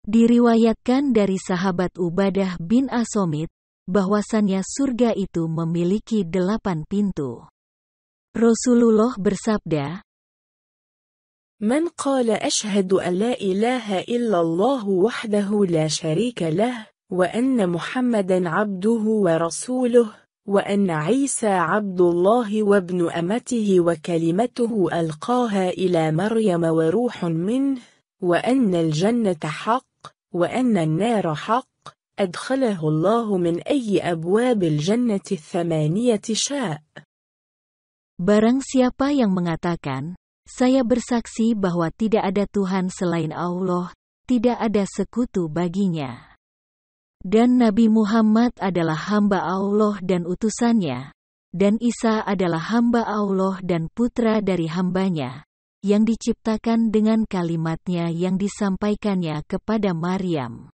Diriwayatkan dari sahabat Ubadah bin As-Somit, bahwasannya surga itu memiliki 8 pintu. Rasulullah bersabda, من قال أشهد أن لا إله إلا الله وحده لا شريك له وأن محمدا عبده ورسوله وأن عيسى عبد الله وابن أمته وكلمته ألقاها إلى مريم وروح منه وأن الجنة حق وأن النار حق أدخله الله من أي أبواب الجنة 8 شاء. Barang siapa yang mengatakan, saya bersaksi bahwa tidak ada Tuhan selain Allah, tidak ada sekutu baginya. Dan Nabi Muhammad adalah hamba Allah dan utusannya, dan Isa adalah hamba Allah dan putra dari hambanya, yang diciptakan dengan kalimatnya yang disampaikannya kepada Maryam,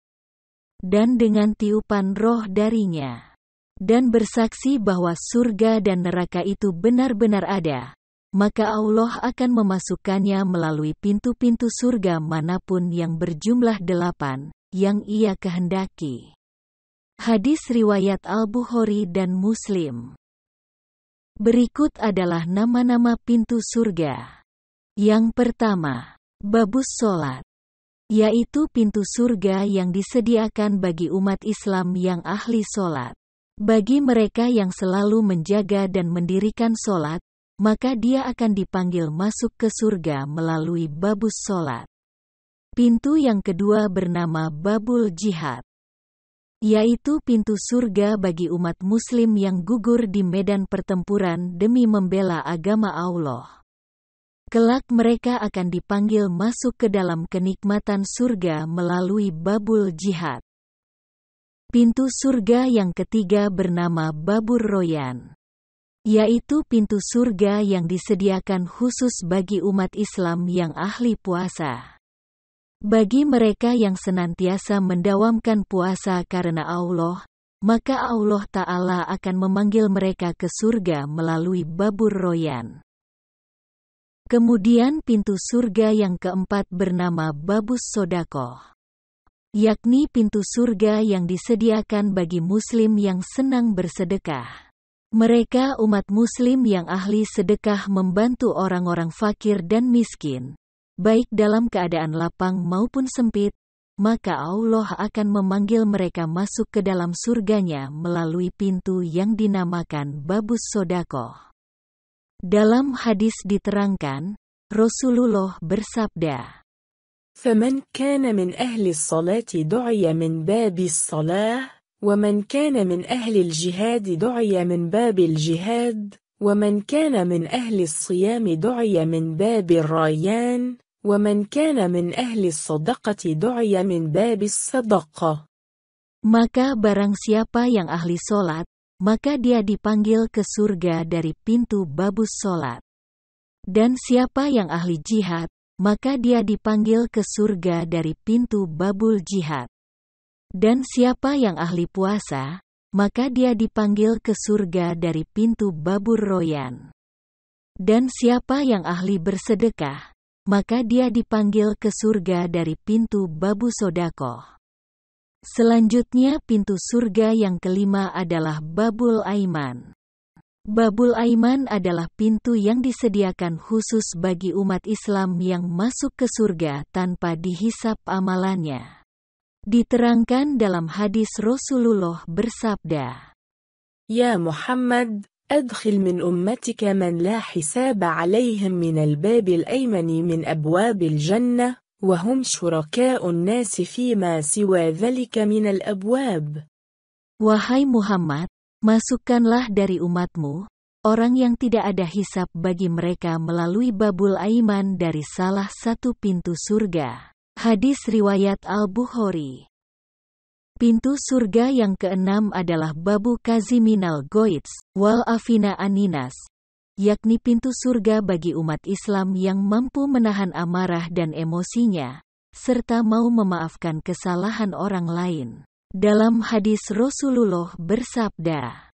dan dengan tiupan roh darinya. Dan bersaksi bahwa surga dan neraka itu benar-benar ada, maka Allah akan memasukkannya melalui pintu-pintu surga manapun yang berjumlah 8, yang Ia kehendaki. Hadis riwayat Al-Bukhari dan Muslim. Berikut adalah nama-nama pintu surga. Yang pertama, babus sholat, yaitu pintu surga yang disediakan bagi umat Islam yang ahli sholat. Bagi mereka yang selalu menjaga dan mendirikan sholat, maka dia akan dipanggil masuk ke surga melalui babus sholat. Pintu yang kedua bernama babul jihad, yaitu pintu surga bagi umat muslim yang gugur di medan pertempuran demi membela agama Allah. Kelak mereka akan dipanggil masuk ke dalam kenikmatan surga melalui babul jihad. Pintu surga yang ketiga bernama babur royan, yaitu pintu surga yang disediakan khusus bagi umat Islam yang ahli puasa. Bagi mereka yang senantiasa mendawamkan puasa karena Allah, maka Allah Ta'ala akan memanggil mereka ke surga melalui babur royan. Kemudian pintu surga yang keempat bernama babus sodakoh, yakni pintu surga yang disediakan bagi muslim yang senang bersedekah. Mereka umat muslim yang ahli sedekah membantu orang-orang fakir dan miskin, baik dalam keadaan lapang maupun sempit, maka Allah akan memanggil mereka masuk ke dalam surganya melalui pintu yang dinamakan babus sodakoh. Dalam hadis diterangkan, Rasulullah bersabda, فمن كان من أهل الصلاة دعي من باب الصلاة ومن كان من أهل الجهاد دعي من باب الجهاد ومن كان من أهل الصيام دعي من باب الريان ومن كان من أهل الصدقة دعي من باب الصدقة. Maka barang siapa yang ahli solat, maka dia dipanggil ke surga dari pintu babus solat. Dan siapa yang ahli jihad, maka dia dipanggil ke surga dari pintu babul jihad. Dan siapa yang ahli puasa, maka dia dipanggil ke surga dari pintu babur royan. Dan siapa yang ahli bersedekah, maka dia dipanggil ke surga dari pintu babu sodakoh. Selanjutnya pintu surga yang kelima adalah babul aiman. Babul Aiman adalah pintu yang disediakan khusus bagi umat Islam yang masuk ke surga tanpa dihisap amalannya. Diterangkan dalam hadis Rasulullah bersabda, Ya Muhammad, adkhil min ummatika man la hisab alaihim min al-bab al-aymani min abwab al-jannah, wa hum syuraka'u an-nas fima siwa dhalika min al-abwab. Wahai Muhammad, masukkanlah dari umatmu, orang yang tidak ada hisab bagi mereka melalui babul aiman dari salah satu pintu surga. Hadis riwayat Al-Bukhari. Pintu surga yang keenam adalah babu kaziminal goits, wal afina aninas, yakni pintu surga bagi umat Islam yang mampu menahan amarah dan emosinya, serta mau memaafkan kesalahan orang lain. Dalam hadis Rasulullah bersabda,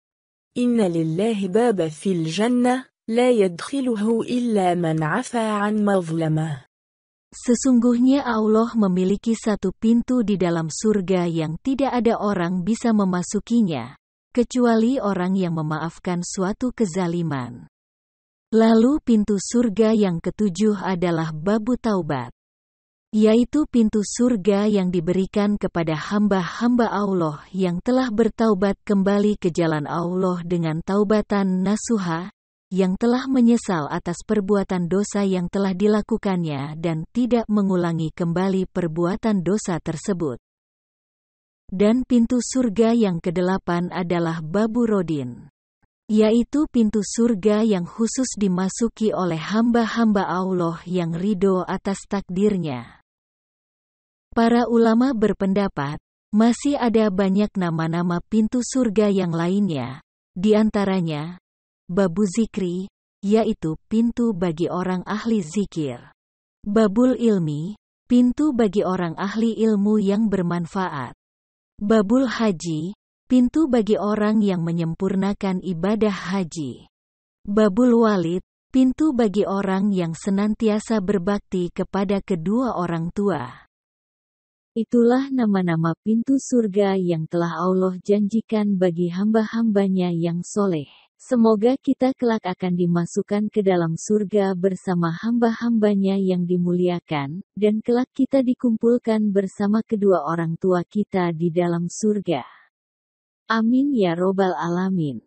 Inna lillahi baba fil jannah, la yadkhiluhu illa man afa an mazlamah. Sesungguhnya Allah memiliki satu pintu di dalam surga yang tidak ada orang bisa memasukinya, kecuali orang yang memaafkan suatu kezaliman. Lalu pintu surga yang ketujuh adalah babu taubat, yaitu pintu surga yang diberikan kepada hamba-hamba Allah yang telah bertaubat kembali ke jalan Allah dengan taubatan nasuha, yang telah menyesal atas perbuatan dosa yang telah dilakukannya dan tidak mengulangi kembali perbuatan dosa tersebut. Dan pintu surga yang kedelapan adalah babu rodin, yaitu pintu surga yang khusus dimasuki oleh hamba-hamba Allah yang ridho atas takdirnya. Para ulama berpendapat, masih ada banyak nama-nama pintu surga yang lainnya, di antaranya, babu zikri, yaitu pintu bagi orang ahli zikir. Babul ilmi, pintu bagi orang ahli ilmu yang bermanfaat. Babul haji, pintu bagi orang yang menyempurnakan ibadah haji. Babul walid, pintu bagi orang yang senantiasa berbakti kepada kedua orang tua. Itulah nama-nama pintu surga yang telah Allah janjikan bagi hamba-hambanya yang soleh. Semoga kita kelak akan dimasukkan ke dalam surga bersama hamba-hambanya yang dimuliakan, dan kelak kita dikumpulkan bersama kedua orang tua kita di dalam surga. Amin ya robbal alamin.